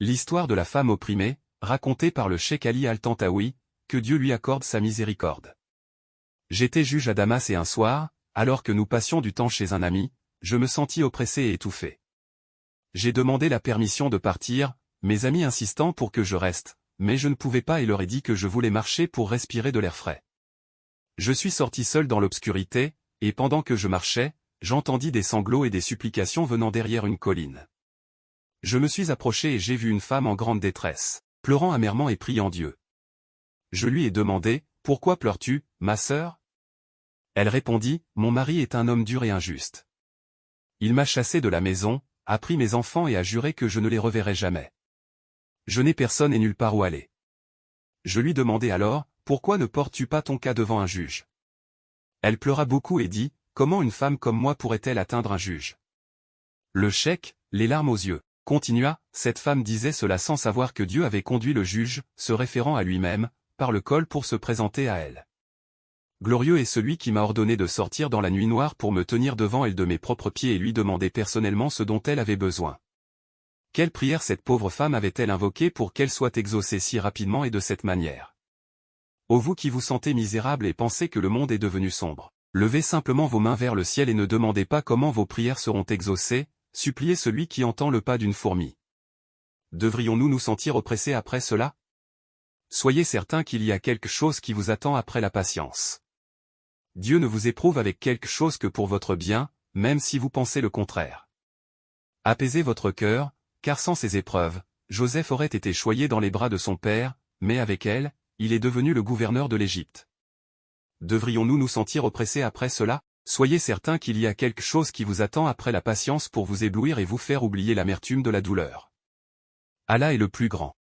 L'histoire de la femme opprimée, racontée par le cheikh Ali Al-Tantaoui, que Dieu lui accorde sa miséricorde. J'étais juge à Damas et un soir, alors que nous passions du temps chez un ami, je me sentis oppressé et étouffé. J'ai demandé la permission de partir, mes amis insistant pour que je reste, mais je ne pouvais pas et leur ai dit que je voulais marcher pour respirer de l'air frais. Je suis sorti seul dans l'obscurité, et pendant que je marchais, j'entendis des sanglots et des supplications venant derrière une colline. Je me suis approché et j'ai vu une femme en grande détresse, pleurant amèrement et priant Dieu. Je lui ai demandé, « Pourquoi pleures-tu, ma sœur ?» Elle répondit, « Mon mari est un homme dur et injuste. Il m'a chassé de la maison, a pris mes enfants et a juré que je ne les reverrai jamais. Je n'ai personne et nulle part où aller. » Je lui demandai alors, « Pourquoi ne portes-tu pas ton cas devant un juge ?» Elle pleura beaucoup et dit, « Comment une femme comme moi pourrait-elle atteindre un juge ?» Le cheikh, les larmes aux yeux, continua, « Cette femme disait cela sans savoir que Dieu avait conduit le juge, se référant à lui-même, par le col pour se présenter à elle. Glorieux est celui qui m'a ordonné de sortir dans la nuit noire pour me tenir devant elle de mes propres pieds et lui demander personnellement ce dont elle avait besoin. Quelle prière cette pauvre femme avait-elle invoquée pour qu'elle soit exaucée si rapidement et de cette manière? Ô vous qui vous sentez misérable et pensez que le monde est devenu sombre, levez simplement vos mains vers le ciel et ne demandez pas comment vos prières seront exaucées, suppliez celui qui entend le pas d'une fourmi. Devrions-nous nous sentir oppressés après cela? Soyez certains qu'il y a quelque chose qui vous attend après la patience. Dieu ne vous éprouve avec quelque chose que pour votre bien, même si vous pensez le contraire. Apaisez votre cœur, car sans ces épreuves, Joseph aurait été choyé dans les bras de son père, mais avec elle, il est devenu le gouverneur de l'Égypte. Devrions-nous nous sentir oppressés après cela? Soyez certains qu'il y a quelque chose qui vous attend après la patience pour vous éblouir et vous faire oublier l'amertume de la douleur. Allah est le plus grand.